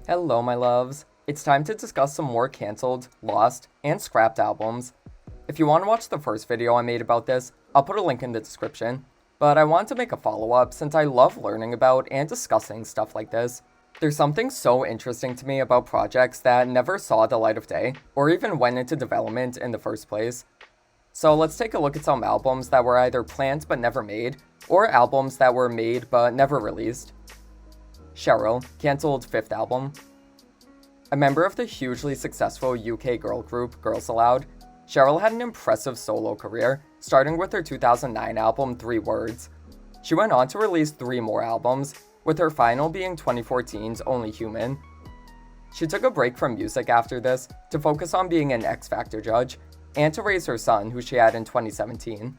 Hello, my loves. It's time to discuss some more cancelled, lost, and scrapped albums. If you want to watch the first video I made about this, I'll put a link in the description. But I want to make a follow-up since I love learning about and discussing stuff like this. There's something so interesting to me about projects that never saw the light of day, or even went into development in the first place. So let's take a look at some albums that were either planned but never made, or albums that were made but never released. Cheryl, cancelled 5th album. A member of the hugely successful UK girl group Girls Aloud, Cheryl had an impressive solo career, starting with her 2009 album 3 Words. She went on to release 3 more albums, with her final being 2014's Only Human. She took a break from music after this to focus on being an X Factor judge, and to raise her son, who she had in 2017.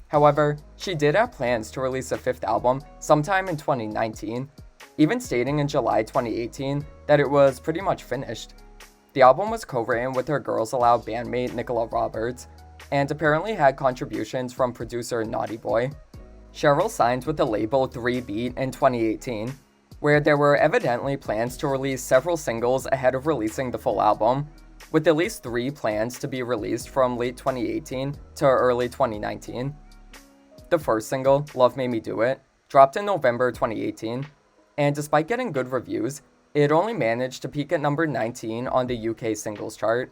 However, she did have plans to release a 5th album sometime in 2019, even stating in July 2018 that it was pretty much finished. The album was co-written with her Girls Aloud bandmate Nicola Roberts, and apparently had contributions from producer Naughty Boy. Cheryl signed with the label 3 Beat in 2018, where there were evidently plans to release several singles ahead of releasing the full album, with at least 3 plans to be released from late 2018 to early 2019. The first single, Love Made Me Do It, dropped in November 2018, and despite getting good reviews, it only managed to peak at number 19 on the UK singles chart.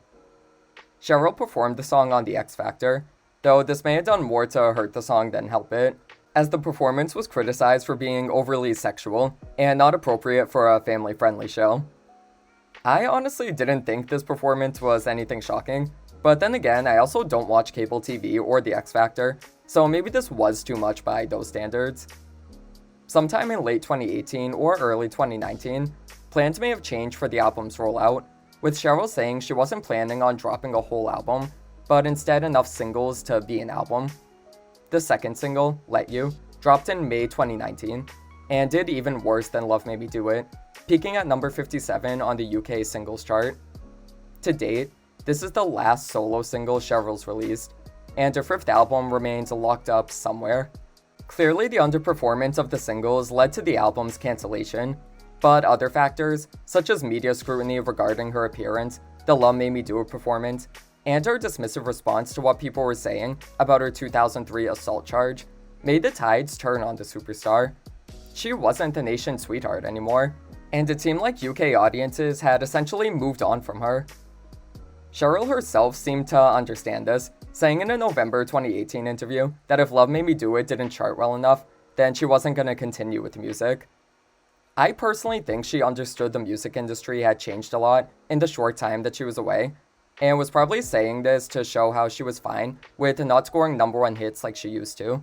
Cheryl performed the song on The X Factor, though this may have done more to hurt the song than help it, as the performance was criticized for being overly sexual and not appropriate for a family-friendly show. I honestly didn't think this performance was anything shocking, but then again, I also don't watch cable TV or The X Factor, so maybe this was too much by those standards. Sometime in late 2018 or early 2019, plans may have changed for the album's rollout, with Cheryl saying she wasn't planning on dropping a whole album, but instead enough singles to be an album. The second single, Let You, dropped in May 2019, and did even worse than Love Made Me Do It, peaking at number 57 on the UK singles chart. To date, this is the last solo single Cheryl's released, and her 5th album remains locked up somewhere. Clearly, the underperformance of the singles led to the album's cancellation, but other factors, such as media scrutiny regarding her appearance, the Love Made Me Do It performance, and her dismissive response to what people were saying about her 2003 assault charge, made the tides turn on the superstar. She wasn't the nation's sweetheart anymore, and it seemed like UK audiences had essentially moved on from her. Cheryl herself seemed to understand this, saying in a November 2018 interview that if Love Made Me Do It didn't chart well enough, then she wasn't going to continue with music. I personally think she understood the music industry had changed a lot in the short time that she was away, and was probably saying this to show how she was fine with not scoring #1 hits like she used to.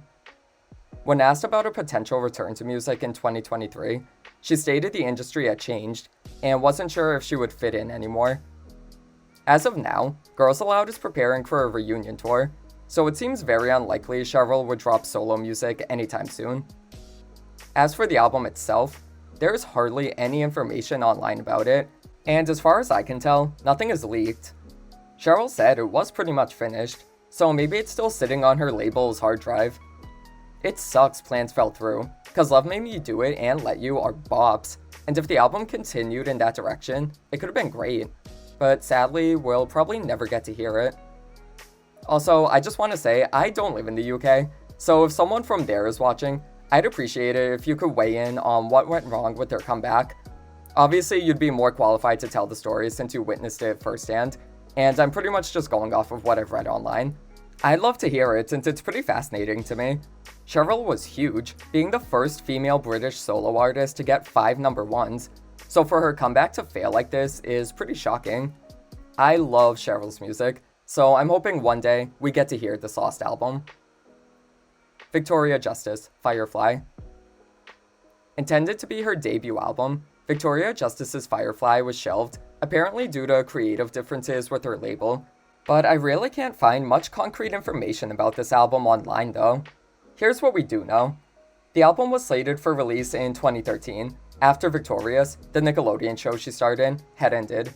When asked about a potential return to music in 2023, she stated the industry had changed, and wasn't sure if she would fit in anymore. As of now, Girls Aloud is preparing for a reunion tour, so it seems very unlikely Cheryl would drop solo music anytime soon. As for the album itself, there is hardly any information online about it, and as far as I can tell, nothing is leaked. Cheryl said it was pretty much finished, so maybe it's still sitting on her label's hard drive. It sucks plans fell through, cause Love Made Me Do It and Let You are bops, and if the album continued in that direction, it could have been great. But sadly, we'll probably never get to hear it. Also, I just want to say, I don't live in the UK, so if someone from there is watching, I'd appreciate it if you could weigh in on what went wrong with their comeback. Obviously, you'd be more qualified to tell the story since you witnessed it firsthand, and I'm pretty much just going off of what I've read online. I'd love to hear it since it's pretty fascinating to me. Cheryl was huge, being the first female British solo artist to get 5 #1s, so for her comeback to fail like this is pretty shocking. I love Cheryl's music, so I'm hoping one day we get to hear this lost album. Victoria Justice, Firefly. Intended to be her debut album, Victoria Justice's Firefly was shelved, apparently due to creative differences with her label, but I really can't find much concrete information about this album online though. Here's what we do know. The album was slated for release in 2013, after Victorious, the Nickelodeon show she starred in, had ended.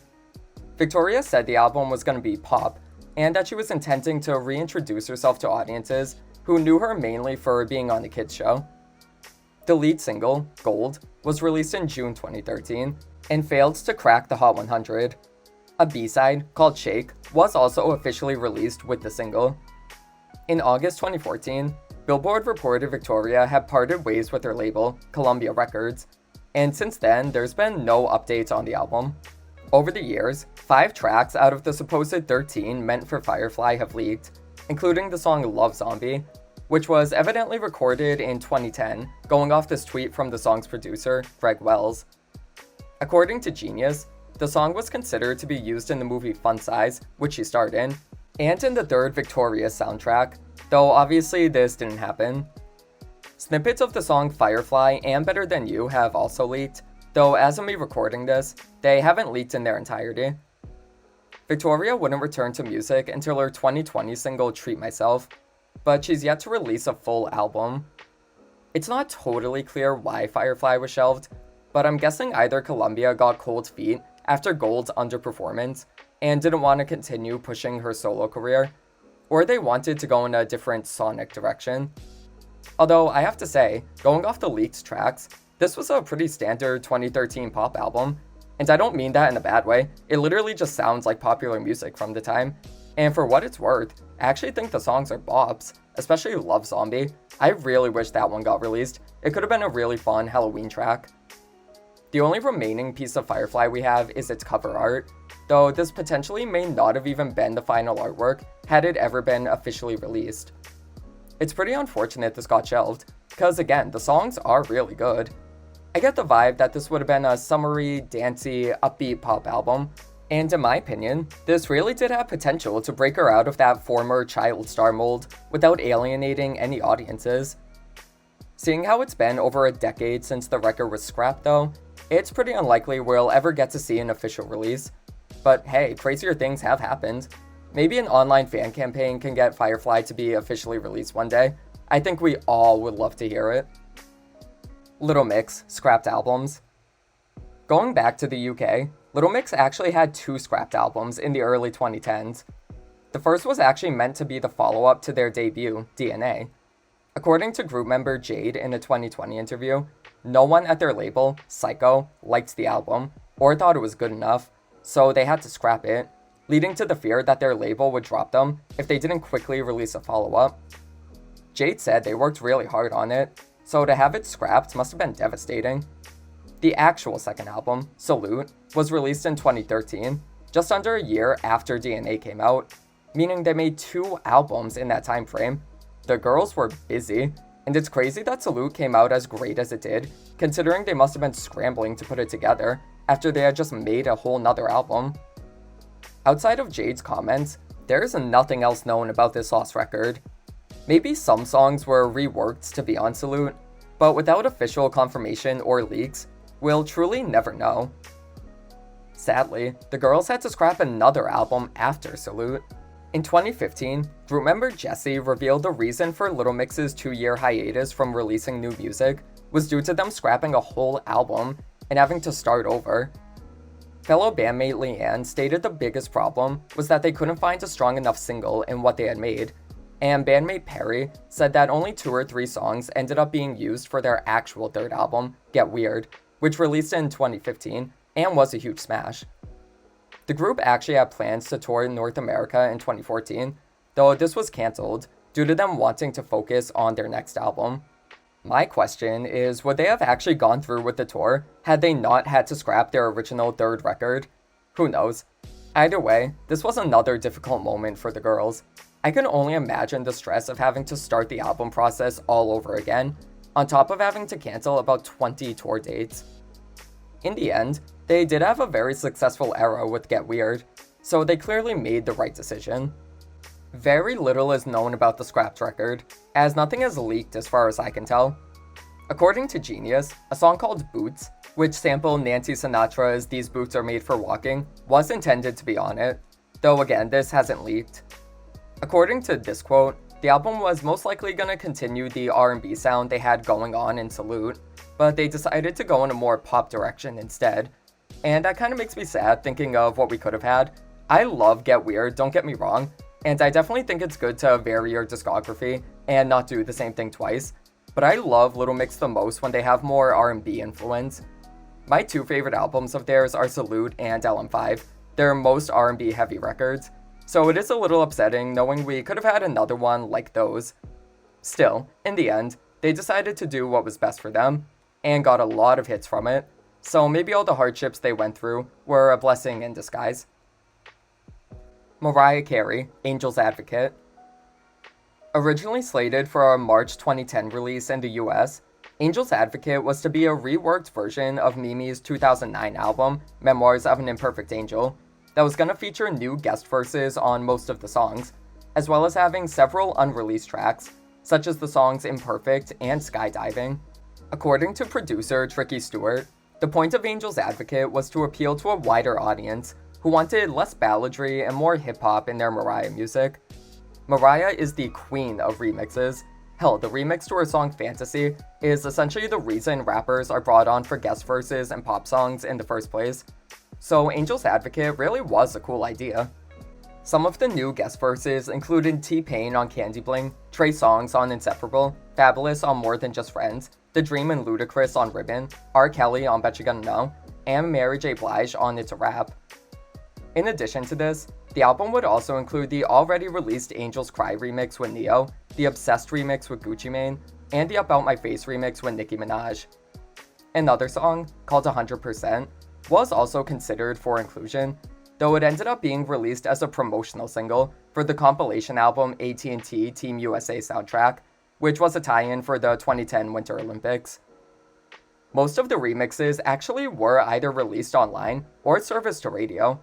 Victoria said the album was going to be pop, and that she was intending to reintroduce herself to audiences who knew her mainly for being on the kids show. The lead single, Gold, was released in June 2013, and failed to crack the Hot 100. A B-side, called Shake, was also officially released with the single. In August 2014, Billboard reported Victoria had parted ways with her label, Columbia Records, and since then, there's been no updates on the album. Over the years, 5 tracks out of the supposed 13 meant for Firefly have leaked, including the song Love Zombie, which was evidently recorded in 2010, going off this tweet from the song's producer, Greg Wells. According to Genius, the song was considered to be used in the movie Fun Size, which she starred in, and in the third Victoria soundtrack, though obviously this didn't happen. Snippets of the song Firefly and Better Than You have also leaked, though as of me recording this, they haven't leaked in their entirety. Victoria wouldn't return to music until her 2020 single Treat Myself, but she's yet to release a full album. It's not totally clear why Firefly was shelved, but I'm guessing either Columbia got cold feet after Gold's underperformance and didn't want to continue pushing her solo career, or they wanted to go in a different sonic direction. Although I have to say, going off the leaked tracks, this was a pretty standard 2013 pop album, and I don't mean that in a bad way. It literally just sounds like popular music from the time, and for what it's worth, I actually think the songs are bops, especially Love Zombie. I really wish that one got released. It could have been a really fun Halloween track. The only remaining piece of Firefly we have is its cover art, though this potentially may not have even been the final artwork had it ever been officially released. It's pretty unfortunate this got shelved, because again, the songs are really good. I get the vibe that this would have been a summery, dancey, upbeat pop album, and in my opinion, this really did have potential to break her out of that former child star mold without alienating any audiences. Seeing how it's been over a decade since the record was scrapped though, it's pretty unlikely we'll ever get to see an official release. But hey, crazier things have happened. Maybe an online fan campaign can get Firefly to be officially released one day. I think we all would love to hear it. Little Mix, scrapped albums. Going back to the UK, Little Mix actually had 2 scrapped albums in the early 2010s. The first was actually meant to be the follow-up to their debut, DNA. According to group member Jade in a 2020 interview, no one at their label, Psycho, liked the album, or thought it was good enough, so they had to scrap it, leading to the fear that their label would drop them if they didn't quickly release a follow-up. Jade said they worked really hard on it, so to have it scrapped must have been devastating. The actual second album, Salute, was released in 2013, just under a year after DNA came out, meaning they made 2 albums in that time frame. The girls were busy, and it's crazy that Salute came out as great as it did, considering they must have been scrambling to put it together after they had just made a whole nother album. Outside of Jade's comments, there is nothing else known about this lost record. Maybe some songs were reworked to be on Salute, but without official confirmation or leaks, we'll truly never know. Sadly, the girls had to scrap another album after Salute. In 2015, group member Jessie revealed the reason for Little Mix's 2-year hiatus from releasing new music was due to them scrapping a whole album and having to start over. Fellow bandmate Leanne stated the biggest problem was that they couldn't find a strong enough single in what they had made, and bandmate Perry said that only 2 or 3 songs ended up being used for their actual third album, Get Weird, which released in 2015 and was a huge smash. The group actually had plans to tour in North America in 2014, though this was cancelled due to them wanting to focus on their next album. My question is, would they have actually gone through with the tour had they not had to scrap their original third record? Who knows? Either way, this was another difficult moment for the girls. I can only imagine the stress of having to start the album process all over again, on top of having to cancel about 20 tour dates. In the end, they did have a very successful era with Get Weird, so they clearly made the right decision. Very little is known about the scrapped record, as nothing is leaked as far as I can tell. According to Genius, a song called Boots, which sampled Nancy Sinatra's These Boots Are Made for Walking, was intended to be on it, though again, this hasn't leaked. According to this quote, the album was most likely going to continue the R&B sound they had going on in Salute, but they decided to go in a more pop direction instead. And that kind of makes me sad thinking of what we could have had. I love Get Weird, don't get me wrong, and I definitely think it's good to vary your discography and not do the same thing twice, but I love Little Mix the most when they have more R&B influence. My two favorite albums of theirs are Salute and LM5. They're most R&B heavy records, so it is a little upsetting knowing we could have had another one like those. Still, in the end, they decided to do what was best for them, and got a lot of hits from it, so maybe all the hardships they went through were a blessing in disguise. Mariah Carey, Angel's Advocate. Originally slated for a March 2010 release in the US, Angel's Advocate was to be a reworked version of Mimi's 2009 album, Memoirs of an Imperfect Angel, that was gonna feature new guest verses on most of the songs, as well as having several unreleased tracks, such as the songs Imperfect and Skydiving. According to producer Tricky Stewart, the point of Angel's Advocate was to appeal to a wider audience who wanted less balladry and more hip-hop in their Mariah music. Mariah is the queen of remixes. Hell, the remix to her song Fantasy is essentially the reason rappers are brought on for guest verses and pop songs in the first place. So Angel's Advocate really was a cool idea. Some of the new guest verses included T-Pain on Candy Bling, Trey Songz on Inseparable, Fabulous on More Than Just Friends, The Dream and Ludacris on Ribbon, R. Kelly on Bet You Gonna Know, and Mary J. Blige on It's a Rap. In addition to this, the album would also include the already released Angels Cry remix with Neo, the Obsessed remix with Gucci Mane, and the About My Face remix with Nicki Minaj. Another song, called 100%, was also considered for inclusion, though it ended up being released as a promotional single for the compilation album AT&T Team USA Soundtrack, which was a tie-in for the 2010 Winter Olympics. Most of the remixes actually were either released online or serviced to radio,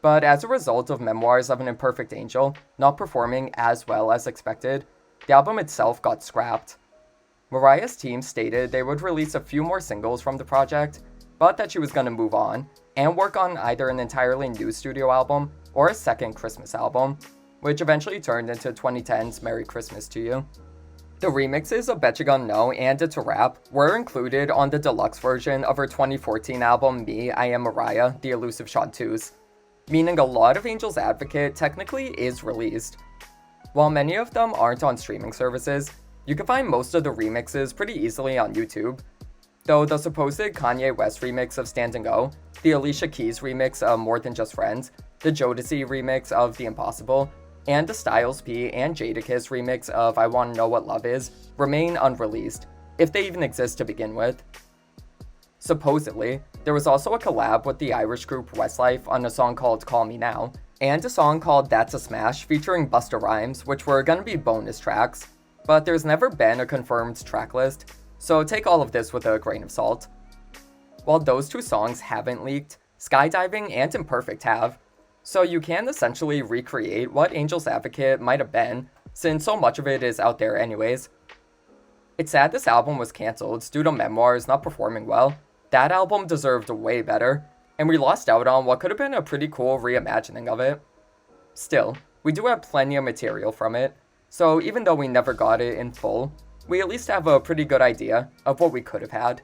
but as a result of Memoirs of an Imperfect Angel not performing as well as expected, the album itself got scrapped. Mariah's team stated they would release a few more singles from the project, but that she was going to move on and work on either an entirely new studio album or a second Christmas album, which eventually turned into 2010's Merry Christmas to You. The remixes of Bet You Gonna Know and It's a Rap were included on the deluxe version of her 2014 album Me, I Am Mariah, The Elusive Shot 2s, meaning a lot of Angel's Advocate technically is released. While many of them aren't on streaming services, you can find most of the remixes pretty easily on YouTube, though the supposed Kanye West remix of Stand and Go, the Alicia Keys remix of More Than Just Friends, the Jodeci remix of The Impossible, and the Styles P and Jadakiss remix of I Wanna Know What Love Is remain unreleased, if they even exist to begin with. Supposedly, there was also a collab with the Irish group Westlife on a song called Call Me Now, and a song called That's a Smash featuring Busta Rhymes, which were gonna be bonus tracks, but there's never been a confirmed track list, so take all of this with a grain of salt. While those two songs haven't leaked, Skydiving and Imperfect have, so you can essentially recreate what Angel's Advocate might have been, since so much of it is out there anyways. It's sad this album was cancelled due to Memoirs not performing well. That album deserved way better, and we lost out on what could have been a pretty cool reimagining of it. Still, we do have plenty of material from it, so even though we never got it in full, we at least have a pretty good idea of what we could have had.